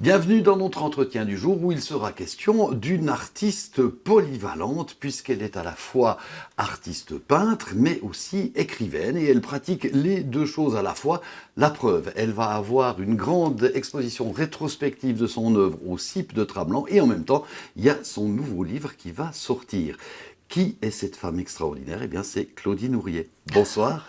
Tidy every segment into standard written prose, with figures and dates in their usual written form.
Bienvenue dans notre entretien du jour où il sera question d'une artiste polyvalente puisqu'elle est à la fois artiste peintre mais aussi écrivaine et elle pratique les deux choses à la fois. La preuve, elle va avoir une grande exposition rétrospective de son œuvre au CIP de Tramelan et en même temps, il y a son nouveau livre qui va sortir. Qui est cette femme extraordinaire? Eh bien, c'est Claudine Houriet. Bonsoir.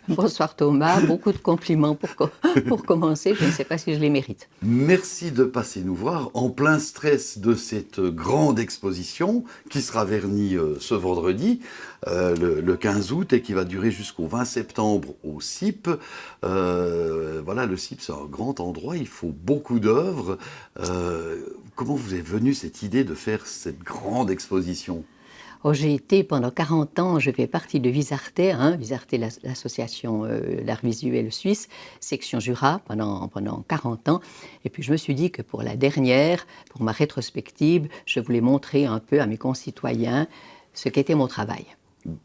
Bonsoir Thomas, beaucoup de compliments pour commencer, je ne sais pas si je les mérite. Merci de passer nous voir en plein stress de cette grande exposition qui sera vernie ce vendredi, le 15 août et qui va durer jusqu'au 20 septembre au CIP. Voilà, le CIP c'est un grand endroit, il faut beaucoup d'œuvres. Comment vous est venue cette idée de faire cette grande exposition ? Oh, j'ai été pendant 40 ans, je fais partie de Visarte, Visarte, l'association l'art visuel suisse, section Jura, pendant 40 ans. Et puis je me suis dit que pour la dernière, pour ma rétrospective, je voulais montrer un peu à mes concitoyens ce qu'était mon travail.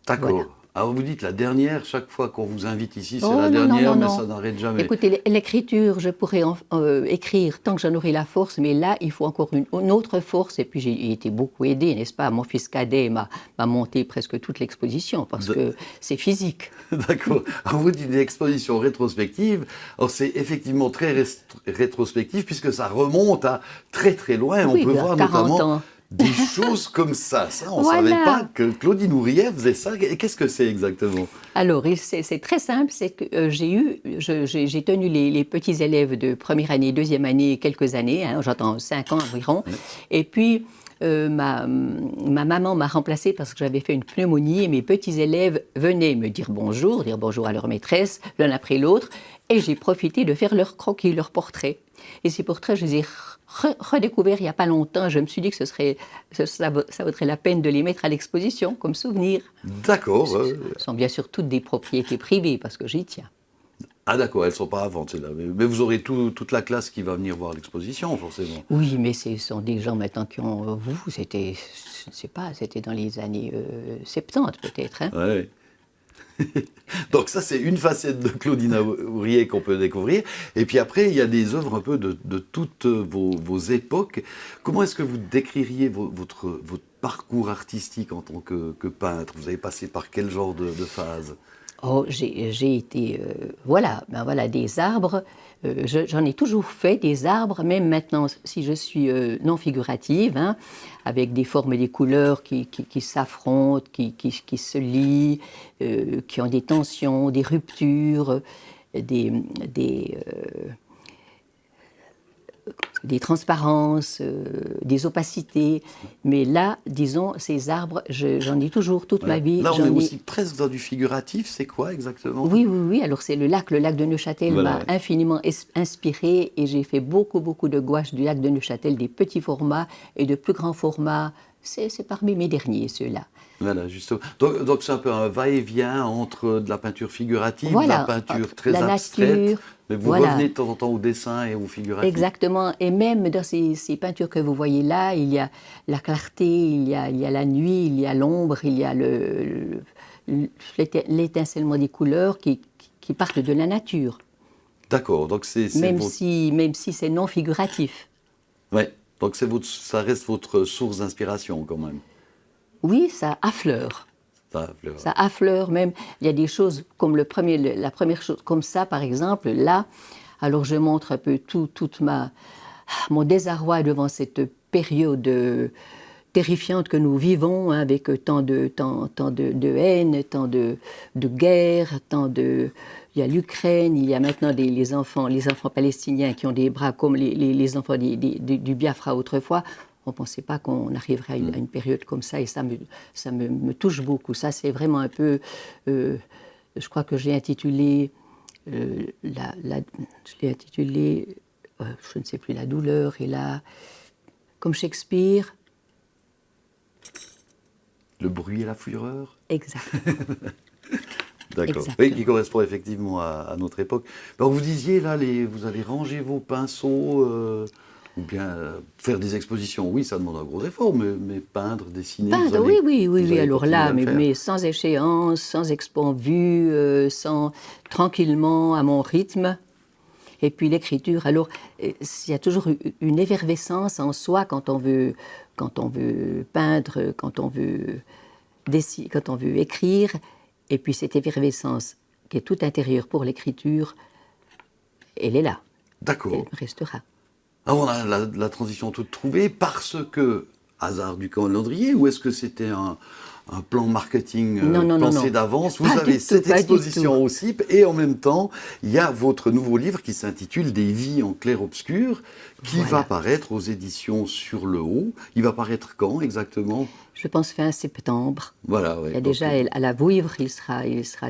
D'accord. Voilà. Alors vous dites la dernière, chaque fois qu'on vous invite ici, c'est Oh, la non, dernière, non, mais non. ça n'arrête jamais. Écoutez, l'écriture, je pourrais écrire tant que j'en aurai la force, mais là, il faut encore une autre force. Et puis, j'ai été beaucoup aidée, n'est-ce pas? Mon fils cadet m'a monté presque toute l'exposition, parce que c'est physique. D'accord. Alors vous dites une exposition rétrospective. Alors c'est effectivement très rétrospectif, puisque ça remonte à très très loin. Oui, On peut voir 40 notamment ans. des choses comme ça. Ça, on ne Voilà. savait pas que Claudine Houriet faisait ça. Qu'est-ce que c'est exactement? Alors, c'est très simple, c'est que j'ai tenu les petits élèves de première année, deuxième année, quelques années, j'entends 5 ans environ, Oui. et puis ma maman m'a remplacée parce que j'avais fait une pneumonie, et mes petits élèves venaient me dire bonjour à leur maîtresse, l'un après l'autre, et j'ai profité de faire leurs croquis, leurs portraits. Et ces portraits, je les ai redécouverts il n'y a pas longtemps. Je me suis dit que ça vaudrait la peine de les mettre à l'exposition comme souvenir. D'accord. Ce sont bien sûr toutes des propriétés privées, parce que j'y tiens. Ah d'accord, elles ne sont pas à vendre, celles-là. Mais vous aurez toute la classe qui va venir voir l'exposition, forcément. Oui, mais ce sont des gens maintenant qui ont... c'était, je ne sais pas, c'était dans les années 70 peut-être. Ouais. Donc ça, c'est une facette de Claudine Houriet qu'on peut découvrir. Et puis après, il y a des œuvres un peu de toutes vos époques. Comment est-ce que vous décririez votre parcours artistique en tant que peintre? Vous avez passé par quel genre de phase? Oh, j'ai été, voilà, des arbres. J'en ai toujours fait des arbres, même maintenant, si je suis non figurative, avec des formes et des couleurs qui s'affrontent, qui se lient, qui ont des tensions, des ruptures, des transparences, des opacités. Mais là, disons, ces arbres, j'en ai toujours toute ma vie. Là, on est aussi presque dans du figuratif. C'est quoi exactement? Oui. Alors, c'est le lac de Neuchâtel Voilà, m'a ouais. infiniment inspiré et j'ai fait beaucoup de gouaches du lac de Neuchâtel, des petits formats et de plus grands formats. C'est parmi mes derniers, ceux-là. Voilà, justement. Donc c'est un peu un va-et-vient entre de la peinture figurative, de la Voilà, peinture très la abstraite. nature. Mais vous Voilà. revenez de temps en temps au dessin et au figuratif. Exactement. Et même dans ces peintures que vous voyez là, il y a la clarté, il y a la nuit, il y a l'ombre, il y a l'étincellement des couleurs qui partent de la nature. D'accord, donc c'est Même votre... si c'est non figuratif. Ouais, donc ça reste votre source d'inspiration quand même. Oui, ça affleure. Ça, Ça affleure même. Il y a des choses comme la première chose, comme ça par exemple, là, alors je montre un peu mon désarroi devant cette période terrifiante que nous vivons, avec tant de haine, tant de guerre, il y a l'Ukraine, il y a maintenant les enfants palestiniens qui ont des bras comme les enfants du Biafra autrefois. On ne pensait pas qu'on arriverait à une période comme ça et ça me touche beaucoup. Ça, c'est vraiment un peu... je crois que j'ai intitulé... je l'ai intitulé... je ne sais plus, la douleur et comme Shakespeare... Le bruit et la fureur. Exact. D'accord. Oui, qui correspond effectivement à notre époque. Alors vous disiez, là, vous allez ranger vos pinceaux... ou bien faire des expositions, oui, ça demande un gros effort, mais peindre, dessiner... Peindre, oui. Alors là, mais sans échéance, sans expo en vue, tranquillement, à mon rythme. Et puis l'écriture, alors, il y a toujours une effervescence en soi quand on veut peindre, quand on veut quand on veut écrire. Et puis cette effervescence qui est tout intérieure pour l'écriture, elle est là. D'accord. Elle restera. Alors on a la transition toute trouvée parce que, hasard du calendrier, ou est-ce que c'était un plan marketing pensé d'avance? Vous avez cette exposition au CIP et en même temps, il y a votre nouveau livre qui s'intitule Des vies en clair-obscur qui va paraître aux éditions Sur le Haut. Il va paraître quand exactement? Je pense fin septembre. Voilà, oui. Il y a déjà à la Vouivre, il sera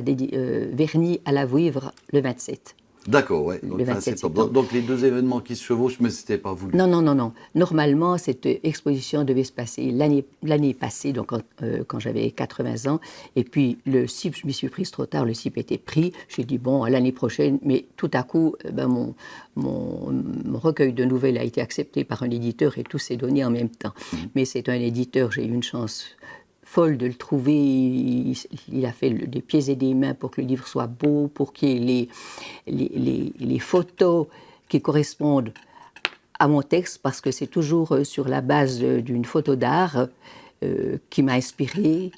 verni à la Vouivre le 27. D'accord, oui. Le 27 septembre. Donc les deux événements qui se chevauchent, mais ce n'était pas voulu. Non. Normalement, cette exposition devait se passer l'année passée, donc quand j'avais 80 ans. Et puis le CIP, je m'y suis prise trop tard, le CIP était pris. J'ai dit, bon, à l'année prochaine. Mais tout à coup, mon recueil de nouvelles a été accepté par un éditeur et tout s'est donné en même temps. Mais c'est un éditeur, j'ai eu une chance folle de le trouver. Il a fait des pieds et des mains pour que le livre soit beau, pour qu'il y ait les photos qui correspondent à mon texte, parce que c'est toujours sur la base d'une photo d'art qui m'a inspirée,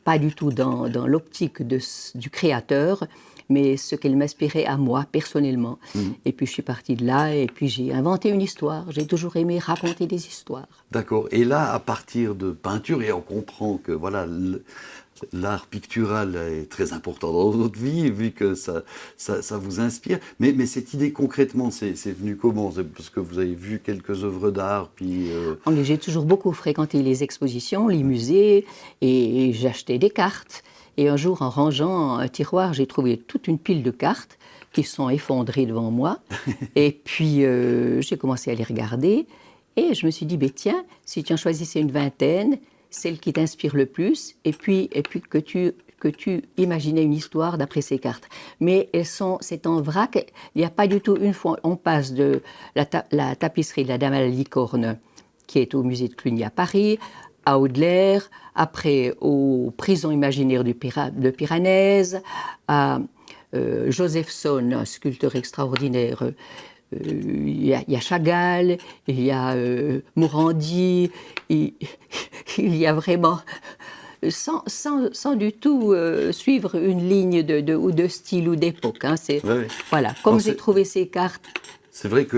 pas du tout dans l'optique du créateur, mais ce qu'elle m'inspirait à moi, personnellement. Et puis je suis partie de là, et puis j'ai inventé une histoire. J'ai toujours aimé raconter des histoires. D'accord. Et là, à partir de peinture, et on comprend que voilà, l'art pictural est très important dans votre vie, vu que ça vous inspire. Mais cette idée, concrètement, c'est venu comment? C'est parce que vous avez vu quelques œuvres d'art, puis... J'ai toujours beaucoup fréquenté les expositions, les musées, et j'achetais des cartes. Et un jour, en rangeant un tiroir, j'ai trouvé toute une pile de cartes qui se sont effondrées devant moi. Et puis, j'ai commencé à les regarder. Et je me suis dit, tiens, si tu en choisissais une vingtaine, celle qui t'inspire le plus, et puis que tu imaginais une histoire d'après ces cartes. Mais c'est en vrac. Il n'y a pas du tout une fois. On passe de la tapisserie de la Dame à la licorne, qui est au musée de Cluny à Paris, à Audelaire, après aux prisons imaginaires de Piranèse, à Josephson, un sculpteur extraordinaire. Il y a Chagall, il y a Morandi, il y a vraiment, sans du tout suivre une ligne de style ou d'époque. Hein, voilà, comme j'ai trouvé ces cartes. C'est vrai que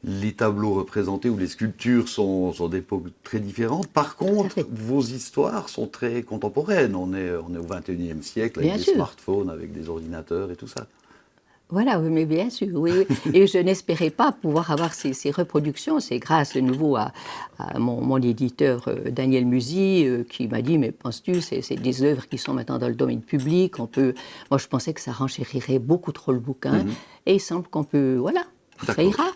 les tableaux représentés ou les sculptures sont d'époques très différentes. Par contre, vos histoires sont très contemporaines. On est au XXIe siècle avec des smartphones, avec des ordinateurs et tout ça. Voilà, oui, mais bien sûr, oui. Et je n'espérais pas pouvoir avoir ces reproductions. C'est grâce de nouveau à mon éditeur Daniel Musy qui m'a dit, mais penses-tu, c'est des œuvres qui sont maintenant dans le domaine public. Moi, je pensais que ça renchérirait beaucoup trop le bouquin. Et il semble qu'on peut, voilà, ça ira.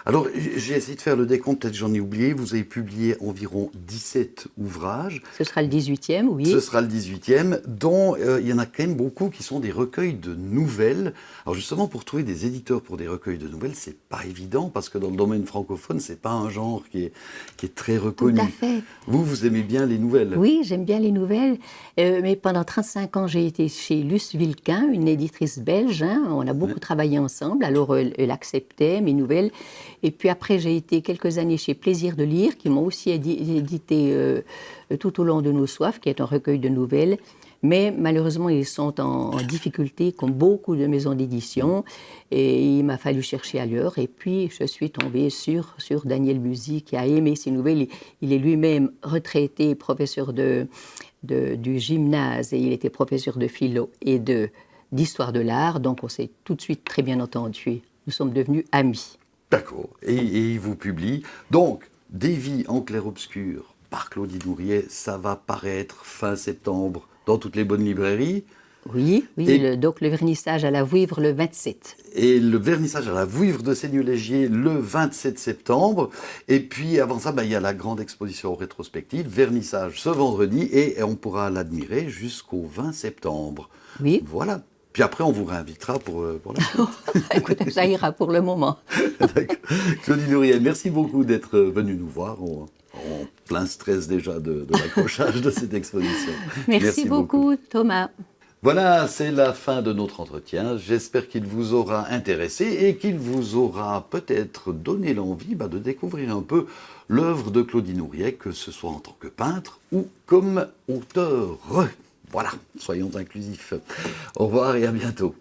Alors, j'ai essayé de faire le décompte, peut-être j'en ai oublié. Vous avez publié environ 17 ouvrages. Ce sera le 18e, oui. Ce sera le 18e, dont il y en a quand même beaucoup qui sont des recueils de nouvelles. Alors justement, pour trouver des éditeurs pour des recueils de nouvelles, c'est pas évident, parce que dans le domaine francophone, c'est pas un genre qui est très reconnu. Tout à fait. Vous aimez bien les nouvelles? Oui, j'aime bien les nouvelles. Mais pendant 35 ans, j'ai été chez Luce Vilquin, une éditrice belge. Hein. On a beaucoup travaillé ensemble. Alors, elle acceptait mes nouvelles. Et puis après, j'ai été quelques années chez Plaisir de lire, qui m'ont aussi édité Tout au long de nos soifs, qui est un recueil de nouvelles. Mais malheureusement, ils sont en difficulté, comme beaucoup de maisons d'édition. Et il m'a fallu chercher ailleurs. Et puis, je suis tombée sur Daniel Musy, qui a aimé ces nouvelles. Il est lui-même retraité, professeur du gymnase, et il était professeur de philo et d'histoire de l'art. Donc, on s'est tout de suite très bien entendus. Nous sommes devenus amis. D'accord. Et il vous publie. Donc, Des vies en clair-obscur par Claudie Nourrier, ça va paraître fin septembre dans toutes les bonnes librairies. Oui. Donc le vernissage à la Vouivre le 27. Et le vernissage à la Vouivre de Seigneur-Légier le 27 septembre. Et puis avant ça, il y a la grande exposition rétrospective, vernissage ce vendredi, et on pourra l'admirer jusqu'au 20 septembre. Oui. Voilà. Puis après, on vous réinvitera pour la suite. Écoutez, ça ira pour le moment. D'accord. Claudie Nourrier, merci beaucoup d'être venue nous voir. En plein stress déjà de l'accrochage de cette exposition. Merci beaucoup, Thomas. Voilà, c'est la fin de notre entretien. J'espère qu'il vous aura intéressé et qu'il vous aura peut-être donné l'envie de découvrir un peu l'œuvre de Claudine Houriec, que ce soit en tant que peintre ou comme auteur. Voilà, soyons inclusifs. Au revoir et à bientôt.